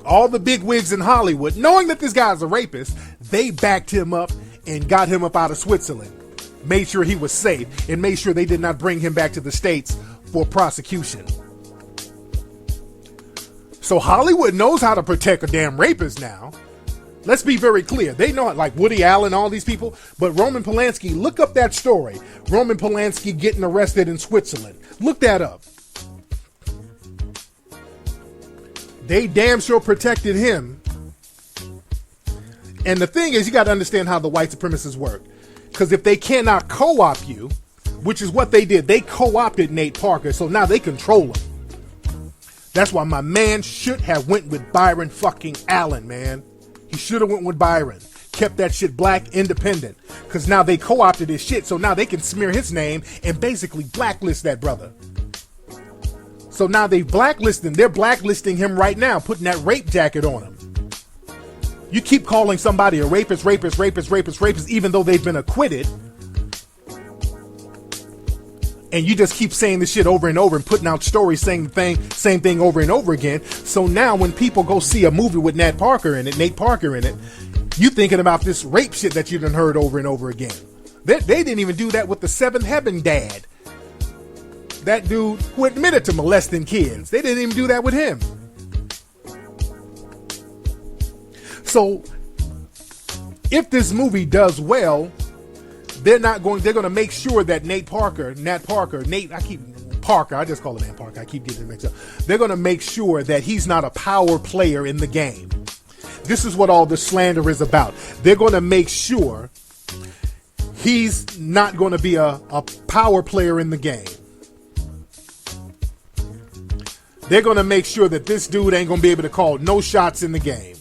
All the big wigs in Hollywood, knowing that this guy's a rapist, they backed him up and got him up out of Switzerland, made sure he was safe, and made sure they did not bring him back to the States for prosecution. So Hollywood knows how to protect a damn rapist now. Let's be very clear. They know it, like Woody Allen, all these people. But Roman Polanski, look up that story. Roman Polanski getting arrested in Switzerland. Look that up. They damn sure protected him. And the thing is, you got to understand how the white supremacists work. Because if they cannot co-opt you, which is what they did, they co-opted Nate Parker, so now they control him. That's why my man should have went with Byron fucking Allen, man. He should have went with Byron. Kept that shit black, independent. Because now they co-opted his shit, so now they can smear his name and basically blacklist that brother. So now they're blacklisting him right now, putting that rape jacket on him. You keep calling somebody a rapist, even though they've been acquitted. and you just keep saying this shit over and over and putting out stories saying the same thing over and over again. So now when people go see a movie with Nate Parker in it, you thinking about this rape shit that you done heard over and over again. They didn't even do that with the Seventh Heaven dad. That dude who admitted to molesting kids. They didn't even do that with him. So if this movie does well, they're going to make sure that Nate Parker, I just call him Nate Parker. I keep getting it mixed up. They're going to make sure that he's not a power player in the game. This is what all the slander is about. They're going to make sure he's not going to be a power player in the game. They're going to make sure that this dude ain't going to be able to call no shots in the game.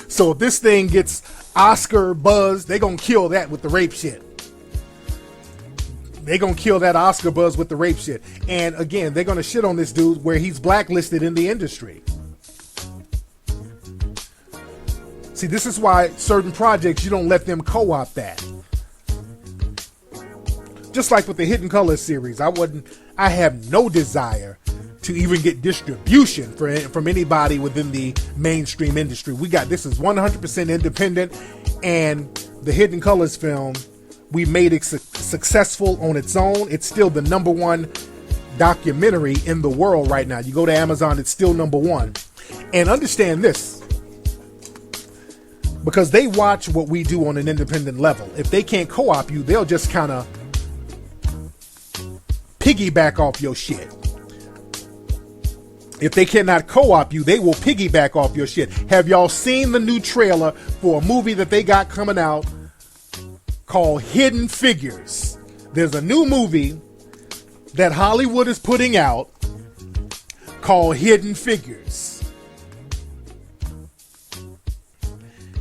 So if this thing gets Oscar buzz, they're going to kill that with the rape shit. They're going to kill that Oscar buzz with the rape shit. And again, they're going to shit on this dude where he's blacklisted in the industry. See, this is why certain projects, you don't let them co-op that. Just like with the Hidden Colors series, I have no desire to even get distribution from anybody within the mainstream industry. This is 100% independent, and the Hidden Colors film, we made it successful on its own. It's still the #1 documentary in the world right now. You go to Amazon, it's still #1. And understand this, because they watch what we do on an independent level. If they can't co-op you, they'll just kind of piggyback off your shit. If they cannot co-op you, they will piggyback off your shit. Have y'all seen the new trailer for a movie that they got coming out called Hidden Figures? There's a new movie that Hollywood is putting out called Hidden Figures.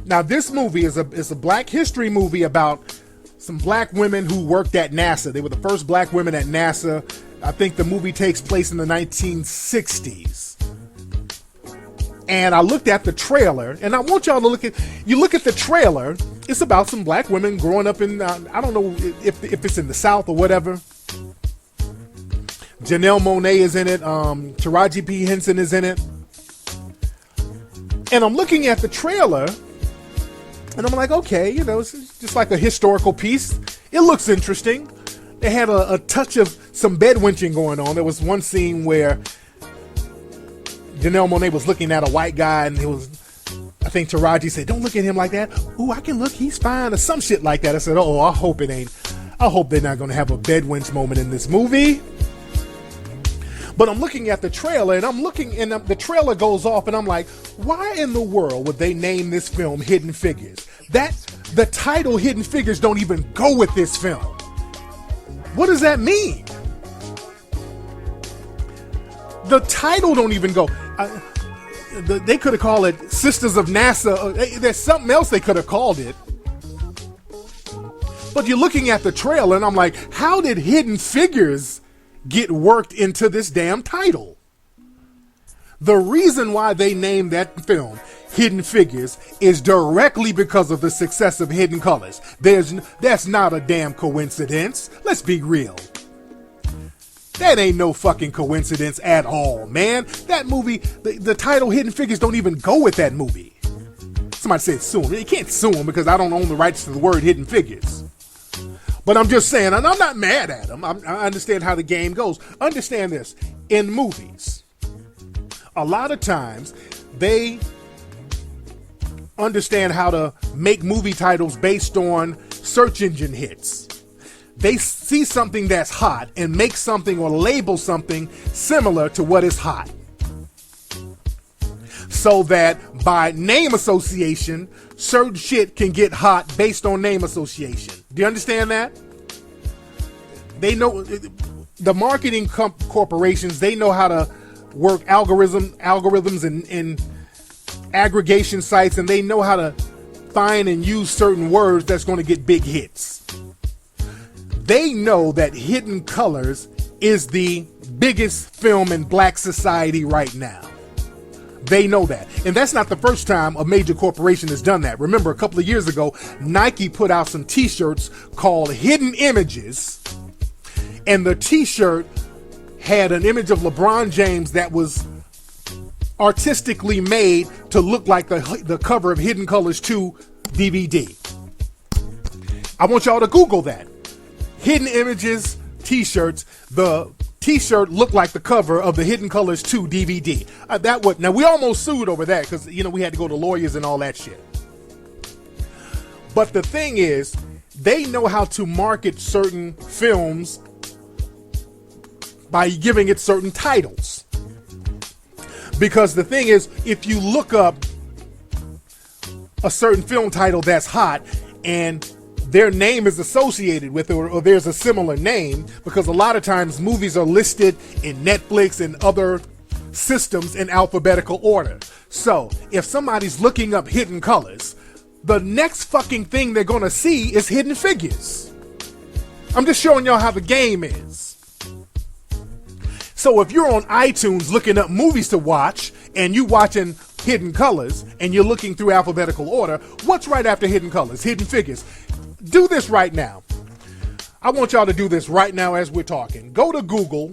Now, this movie is a black history movie about some black women who worked at NASA. They were the first black women at NASA. I think the movie takes place in the 1960s. And I looked at the trailer, and I want y'all to look at the trailer. It's about some black women growing up in, I don't know if it's in the South or whatever. Janelle Monáe is in it. Taraji P. Henson is in it. And I'm looking at the trailer, and I'm like, okay, it's just like a historical piece. It looks interesting. They had a touch of some bedwenching going on. There was one scene where Janelle Monáe was looking at a white guy, and I think Taraji said, "Don't look at him like that." "Ooh, I can look, he's fine," or some shit like that. I said, "Oh, I hope they're not going to have a bedwench moment in this movie." But I'm looking at the trailer, and the trailer goes off, and I'm like, why in the world would they name this film Hidden Figures? The title Hidden Figures don't even go with this film. What does that mean? The title don't even go. They could have called it Sisters of NASA. There's something else they could have called it. But you're looking at the trailer, and I'm like, how did Hidden Figures get worked into this damn title? The reason why they named that film Hidden Figures is directly because of the success of Hidden Colors. That's not a damn coincidence. Let's be real. That ain't no fucking coincidence at all, man. That movie, the title Hidden Figures don't even go with that movie. Somebody said sue him. You can't sue him because I don't own the rights to the word Hidden Figures. But I'm just saying, and I'm not mad at them. I understand how the game goes. Understand this. In movies, a lot of times they understand how to make movie titles based on search engine hits. They see something that's hot and make something or label something similar to what is hot, so that by name association, certain shit can get hot based on name association. Do you understand that? They know, the marketing corporations, they know how to work algorithms and aggregation sites, and they know how to find and use certain words that's going to get big hits. They know that Hidden Colors is the biggest film in black society right now. They know that. And that's not the first time a major corporation has done that. Remember, a couple of years ago, Nike put out some t-shirts called Hidden Images. And the t-shirt had an image of LeBron James that was artistically made to look like the cover of Hidden Colors 2 DVD. I want y'all to Google that. Hidden Images t-shirts. The t-shirt looked like the cover of the Hidden Colors 2 DVD. Now we almost sued over that because we had to go to lawyers and all that shit. But the thing is, they know how to market certain films by giving it certain titles. Because the thing is, if you look up a certain film title that's hot and their name is associated with it, or there's a similar name, because a lot of times movies are listed in Netflix and other systems in alphabetical order. So if somebody's looking up Hidden Colors, the next fucking thing they're gonna see is Hidden Figures. I'm just showing y'all how the game is. So if you're on iTunes looking up movies to watch and you watching Hidden Colors and you're looking through alphabetical order, what's right after Hidden Colors? Hidden Figures. Do this right now. I want y'all to do this right now as we're talking. Go to Google.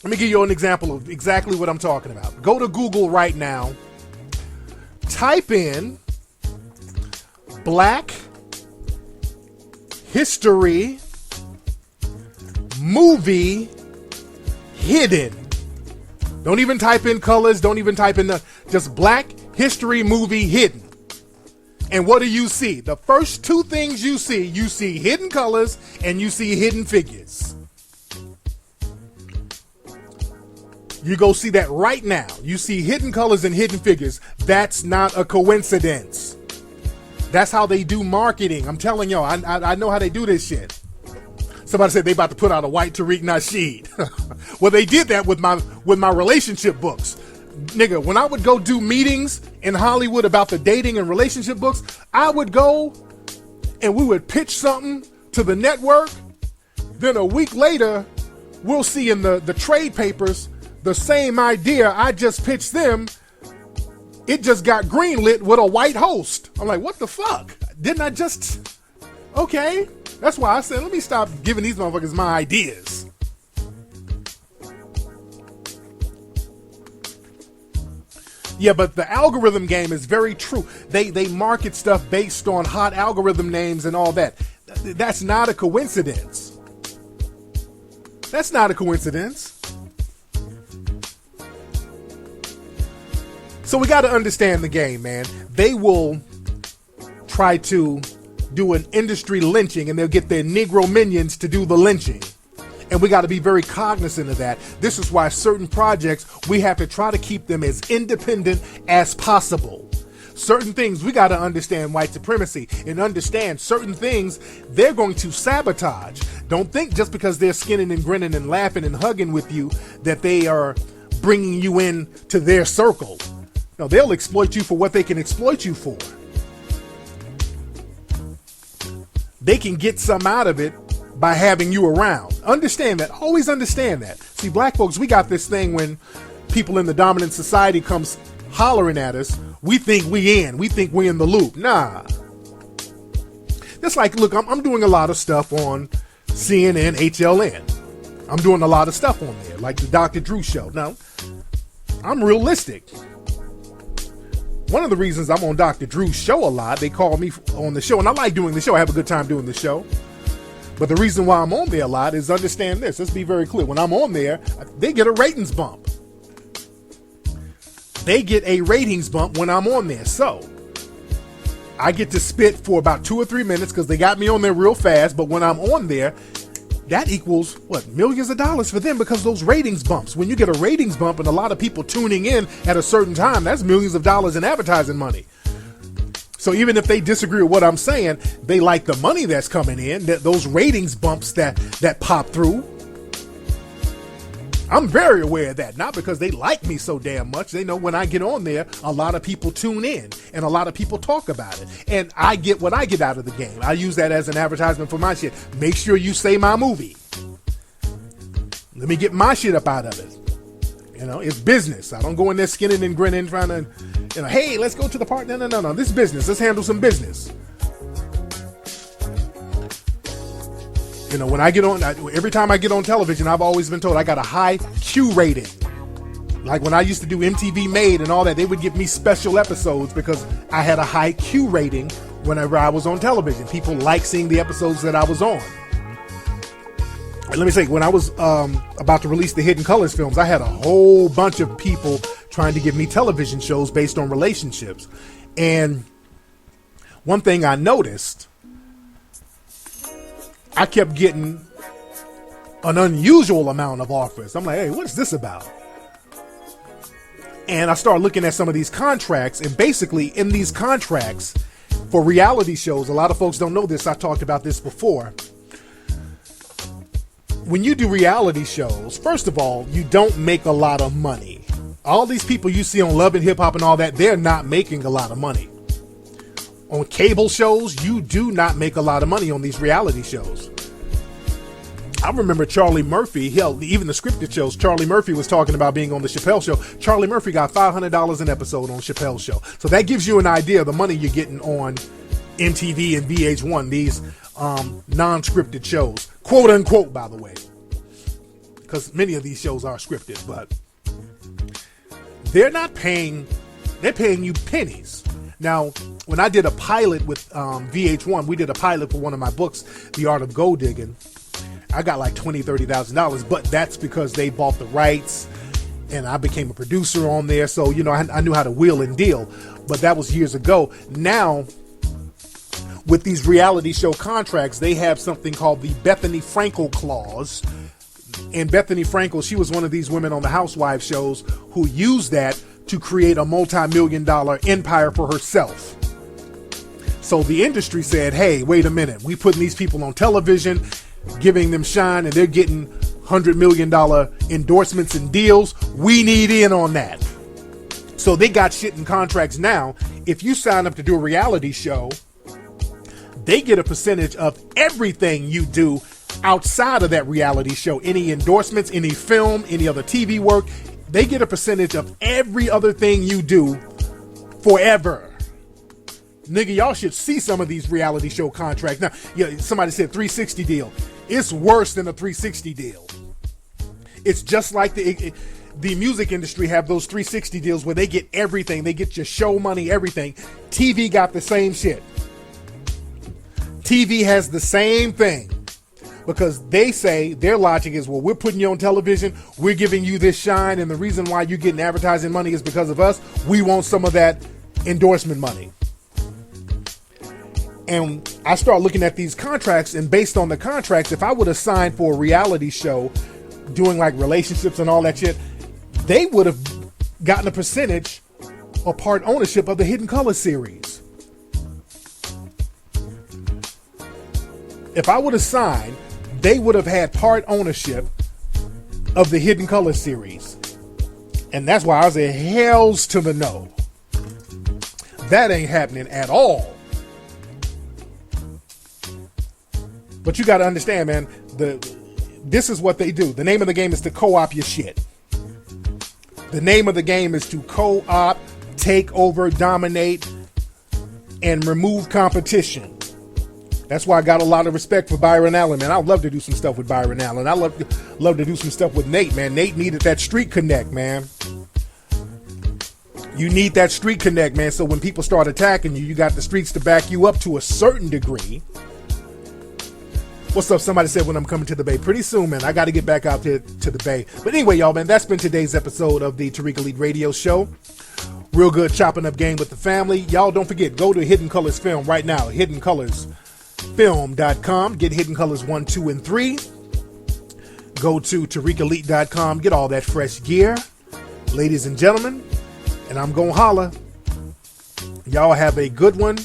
Let me give you an example of exactly what I'm talking about. Go to Google right now. Type in Black History Movie Hidden. Don't even type in colors. Don't even type in just Black History Movie Hidden. And what do you see? The first two things you see Hidden Colors and you see Hidden Figures. You go see that right now. You see Hidden Colors and Hidden Figures. That's not a coincidence. That's how they do marketing. I'm telling y'all, I know how they do this shit. Somebody said they about to put out a white Tariq Nasheed. Well, they did that with my relationship books. Nigga, when I would go do meetings in Hollywood about the dating and relationship books, I would go and we would pitch something to the network. Then a week later, we'll see in the trade papers the same idea I just pitched them. It just got greenlit with a white host. I'm like, what the fuck? Didn't I just... Okay. That's why I said, let me stop giving these motherfuckers my ideas. Yeah, but the algorithm game is very true. They market stuff based on hot algorithm names and all that. That's not a coincidence. That's not a coincidence. So we got to understand the game, man. They will try to do an industry lynching and they'll get their Negro minions to do the lynching. And we got to be very cognizant of that. This is why certain projects, we have to try to keep them as independent as possible. Certain things, we got to understand white supremacy and understand certain things they're going to sabotage. Don't think just because they're skinning and grinning and laughing and hugging with you that they are bringing you in to their circle. No, they'll exploit you for what they can exploit you for. They can get some out of it by having you around. Understand that. Always understand that. See, black folks, we got this thing when people in the dominant society comes hollering at us, we think we in. We think we in the loop. Nah. That's like, look, I'm doing a lot of stuff on CNN, HLN. I'm doing a lot of stuff on there, like the Dr. Drew show. Now, I'm realistic. One of the reasons I'm on Dr. Drew's show a lot, they call me on the show, and I like doing the show. I have a good time doing the show. But the reason why I'm on there a lot is understand this. Let's be very clear. When I'm on there, they get a ratings bump. They get a ratings bump when I'm on there. So I get to spit for about 2 or 3 minutes because they got me on there real fast. But when I'm on there, that equals what? Millions of dollars for them because those ratings bumps. When you get a ratings bump and a lot of people tuning in at a certain time, that's millions of dollars in advertising money. So even if they disagree with what I'm saying, they like the money that's coming in, that those ratings bumps that pop through. I'm very aware of that, not because they like me so damn much. They know when I get on there, a lot of people tune in and a lot of people talk about it. And I get what I get out of the game. I use that as an advertisement for my shit. Make sure you say my movie. Let me get my shit up out of it. You know, it's business. I don't go in there skinning and grinning, trying to, hey, let's go to the park. No. This is business. Let's handle some business. When I get on, every time I get on television, I've always been told I got a high Q rating. Like when I used to do MTV Made and all that, they would give me special episodes because I had a high Q rating whenever I was on television. People like seeing the episodes that I was on. And let me say, when I was about to release the Hidden Colors films, I had a whole bunch of people trying to give me television shows based on relationships. And one thing I noticed, I kept getting an unusual amount of offers. I'm like, hey, what's this about? And I started looking at some of these contracts, and basically in these contracts for reality shows, a lot of folks don't know this. I talked about this before. When you do reality shows, first of all, you don't make a lot of money. All these people you see on Love and Hip Hop and all that, they're not making a lot of money. On cable shows, you do not make a lot of money on these reality shows. I remember Charlie Murphy, even the scripted shows, Charlie Murphy was talking about being on the Chappelle Show. Charlie Murphy got $500 an episode on Chappelle's Show. So that gives you an idea of the money you're getting on MTV and VH1, these non-scripted shows. Quote unquote, by the way. Because many of these shows are scripted, but they're paying you pennies. Now, when I did a pilot with VH1, we did a pilot for one of my books, The Art of Gold Digging. I got like $20,000, $30,000, but that's because they bought the rights and I became a producer on there. So, I knew how to wheel and deal, but that was years ago. Now, with these reality show contracts, they have something called the Bethany Frankel clause. And Bethany Frankel, she was one of these women on the Housewives shows who used that to create a multi-million-dollar empire for herself. So the industry said, hey, wait a minute. We putting these people on television, giving them shine, and they're getting $100 million endorsements and deals. We need in on that. So they got shit in contracts now. If you sign up to do a reality show, they get a percentage of everything you do outside of that reality show. Any endorsements, any film, any other TV work, they get a percentage of every other thing you do forever. Nigga, y'all should see some of these reality show contracts. Now, somebody said 360 deal. It's worse than a 360 deal. It's just like the music industry have those 360 deals where they get everything. They get your show money, everything. TV got the same shit. TV has the same thing. Because they say their logic is, well, we're putting you on television, we're giving you this shine, and the reason why you're getting advertising money is because of us. We want some of that endorsement money. And I start looking at these contracts, and based on the contracts, if I would have signed for a reality show doing like relationships and all that shit, they would have gotten a percentage or part ownership of the Hidden Colors series. If I would have signed, they would have had part ownership of the Hidden Colors series. And that's why I say hells to the no. That ain't happening at all. But you got to understand, man, this is what they do. The name of the game is to co-op your shit. The name of the game is to co-op, take over, dominate, and remove competition. That's why I got a lot of respect for Byron Allen, man. I'd love to do some stuff with Byron Allen. I love to do some stuff with Nate, man. Nate needed that street connect, man. You need that street connect, man. So when people start attacking you, you got the streets to back you up to a certain degree. What's up? Somebody said when I'm coming to the Bay. Pretty soon, man. I got to get back out to the Bay. But anyway, y'all, man, that's been today's episode of the Tariq Elite Radio Show. Real good chopping up game with the family. Y'all don't forget, go to Hidden Colors Film right now. HiddenColorsFilm.com. Get Hidden Colors 1, 2, and 3. Go to TariqElite.com. Get all that fresh gear. Ladies and gentlemen, and I'm going to holla. Y'all have a good one.